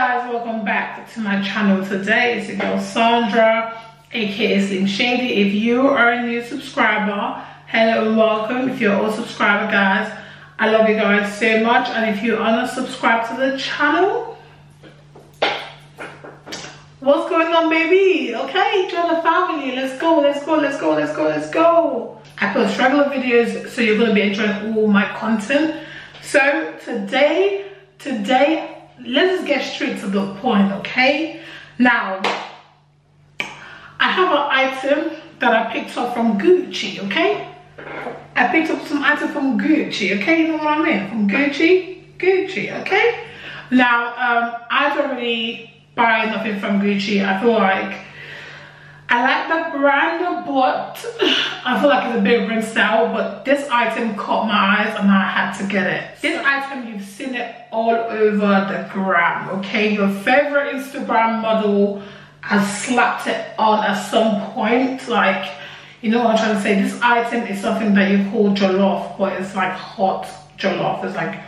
guys, welcome back to my channel. Today it's your girl Sandra, aka slymnshadi. If you are a new subscriber, hello and welcome. If you're all subscriber guys, I love you guys so much. And if you are not subscribed to the channel, what's going on, baby? Okay, join the family. Let's go. I post regular videos, so you're gonna be enjoying all my content. So today let's just get straight to the point, okay? Now, I have an item that I picked up from Gucci, okay? I picked up some item from Gucci, okay? You know what I mean? From Gucci, okay? Now, I don't really buy nothing from Gucci. I feel like I like the brand, but I feel like it's a bit rinsed out. But this item caught my eyes and I had to get it. This item, you've seen it all over the gram, okay? Your favorite Instagram model has slapped it on at some point. Like, you know what I'm trying to say? This item is something that you call jollof, but it's like hot jollof. It's like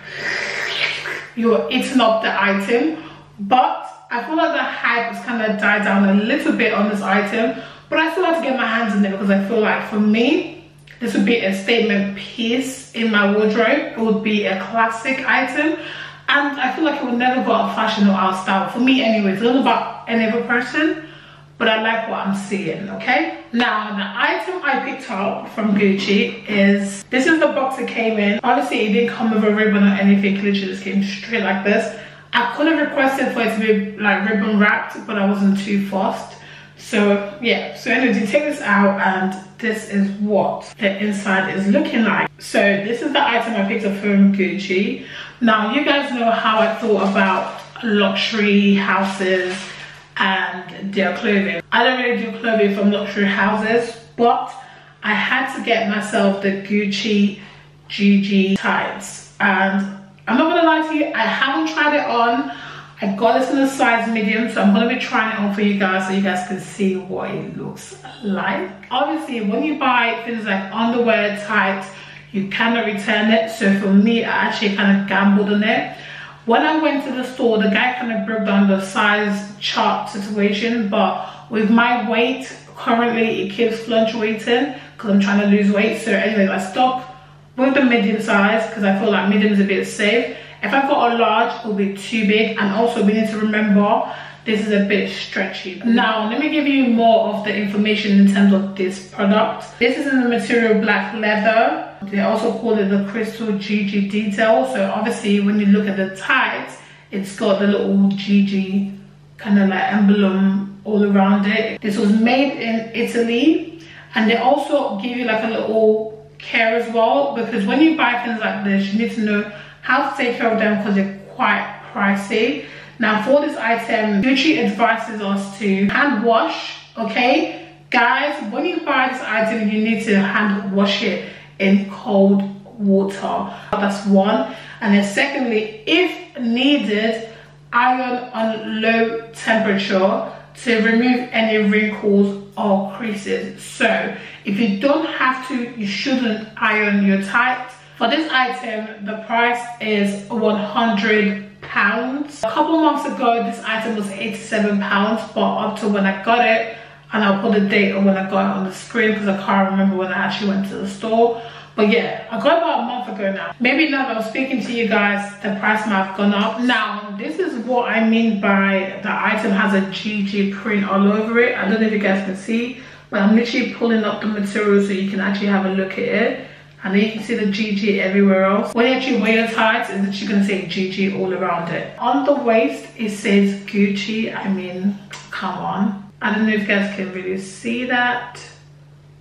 you're eating up the item. But I feel like the hype has kind of died down a little bit on this item, but I still have to get my hands in it because I feel like for me, this would be a statement piece in my wardrobe. It would be a classic item, and I feel like it would never go out of fashion or out of style. For me anyway, it's not about any other person, but I like what I'm seeing, okay? Now, the item I picked up from Gucci is, this is the box it came in. Honestly, it didn't come with a ribbon or anything, it literally just came straight like this. I could have requested for it to be like ribbon wrapped, but I wasn't too fussed. So yeah, so anyway, you take this out and this is what the inside is looking like. So this is the item I picked up from Gucci. Now you guys know how I thought about luxury houses and their clothing. I don't really do clothing from luxury houses, but I had to get myself the Gucci GG tights, and I'm not gonna lie to you, I haven't tried it on. I got this in a size medium, so I'm gonna be trying it on for you guys so you guys can see what it looks like. Obviously, when you buy things like underwear, tights, you cannot return it. So for me, I actually kind of gambled on it. When I went to the store, the guy kind of broke down the size chart situation, but with my weight, currently it keeps fluctuating because I'm trying to lose weight. So anyway, I stopped with the medium size because I feel like medium is a bit safe. If I've got a large, it will be too big, and also we need to remember this is a bit stretchy. Now let me give you more of the information in terms of this product. This is in the material black leather. They also call it the crystal GG detail. So obviously when you look at the tights, it's got the little GG kind of like emblem all around it. This was made in Italy, and they also give you like a little care as well, because when you buy things like this, you need to know how to take care of them because they're quite pricey. Now for this item, Gucci advises us to hand wash, okay? Guys, when you buy this item, you need to hand wash it in cold water. That's one. And then secondly, if needed, iron on low temperature to remove any wrinkles or creases. So if you don't have to, you shouldn't iron your tights. For this item, the price is £100. A couple months ago, this item was £87, but up to when I got it, and I'll put the date of when I got it on the screen because I can't remember when I actually went to the store. But yeah, I got it about a month ago now. Maybe now that I'm speaking to you guys, the price might have gone up. Now, this is what I mean by the item has a GG print all over it. I don't know if you guys can see, but I'm literally pulling up the material so you can actually have a look at it. And then you can see the GG everywhere else. When you actually wear your tights, it's actually gonna say GG all around it. On the waist, it says Gucci. I mean, come on. I don't know if you guys can really see that,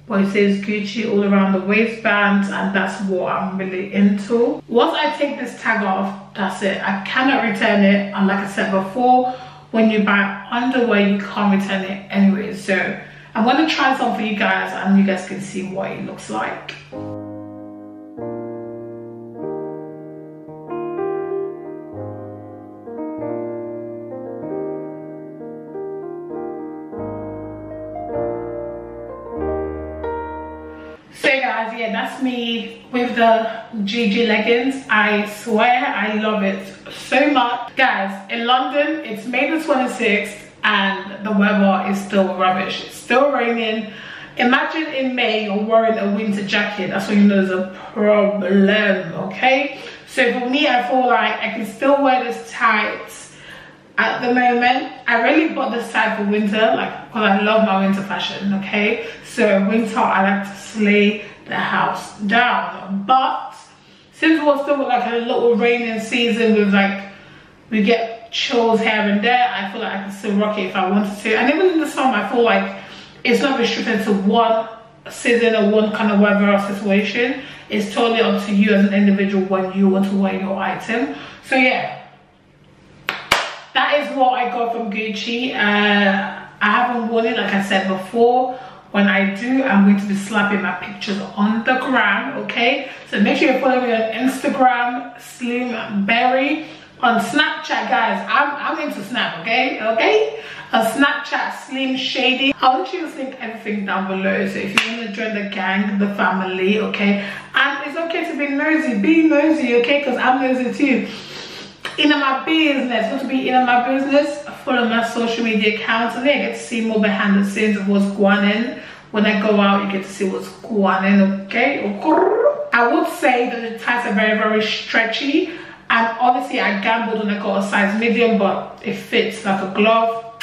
but it says Gucci all around the waistband, and that's what I'm really into. Once I take this tag off, that's it. I cannot return it, and like I said before, when you buy underwear, you can't return it anyway. So I'm gonna try some for you guys, and you guys can see what it looks like. Yeah, that's me with the GG leggings. I swear I love it so much. Guys, in London, it's May the 26th and the weather is still rubbish. It's still raining. Imagine in May you're wearing a winter jacket. That's when you know there's a problem, okay? So for me, I feel like I can still wear this tights at the moment. I really bought this type for winter, like, because I love my winter fashion, okay? So winter, I like to slay the house down. But since we're still like a little raining season with like, we get chills here and there, I feel like I can still rock it if I wanted to. And even in the summer, I feel like it's not restricted to one season or one kind of weather or situation. It's totally up to you as an individual when you want to wear your item. So yeah, that is what I got from Gucci. I haven't worn it, like I said before. When I do, I'm going to be slapping my pictures on the gram, okay? So make sure you follow me on Instagram, slymnshadi. On Snapchat, guys, I'm into Snap, okay? On Snapchat, slymnshadi. I'll literally link everything down below. So if you want to join the gang, the family, okay? And it's okay to be nosy. Be nosy, okay? Because I'm nosy too. In my business, want to be in my business? Follow my social media accounts, and then you get to see more behind the scenes of what's going on. When I go out, you get to see what's going on, okay? I would say that the tights are very, very stretchy. And obviously I gambled when I got a size medium, but it fits like a glove.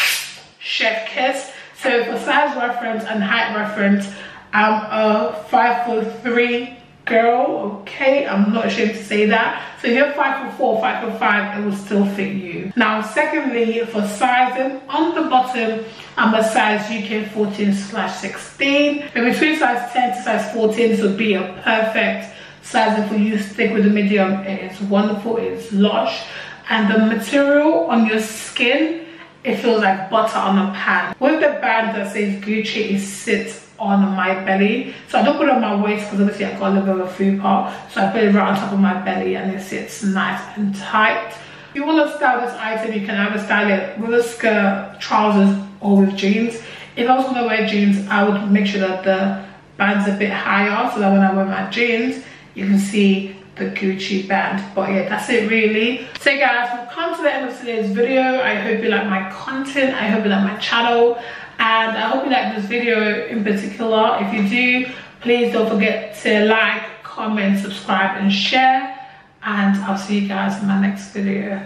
Chef kiss. So for size reference and height reference, I'm a 5'3" girl, okay? I'm not ashamed to say that. So if you're 5'4", 5'5", it will still fit you. Now secondly, for sizing, on the bottom, I'm a size UK 14/16. But between size 10 to size 14, this would be a perfect sizing for you. Stick with the medium. It is wonderful, it is lush, and the material on your skin, it feels like butter on a pan. With the band that says Gucci, it sits on my belly. So I don't put it on my waist because obviously I got a little bit of a free part. So I put it right on top of my belly and it sits nice and tight. If you want to style this item, you can either style it with a skirt, trousers, or with jeans. If I was going to wear jeans, I would make sure that the band's a bit higher so that when I wear my jeans, you can see the Gucci band. But yeah, that's it really. So guys, we've come to the end of today's video. I hope you like my content. I hope you like my channel. And I hope you like this video in particular. If you do, please don't forget to like, comment, subscribe, and share. And I'll see you guys in my next video.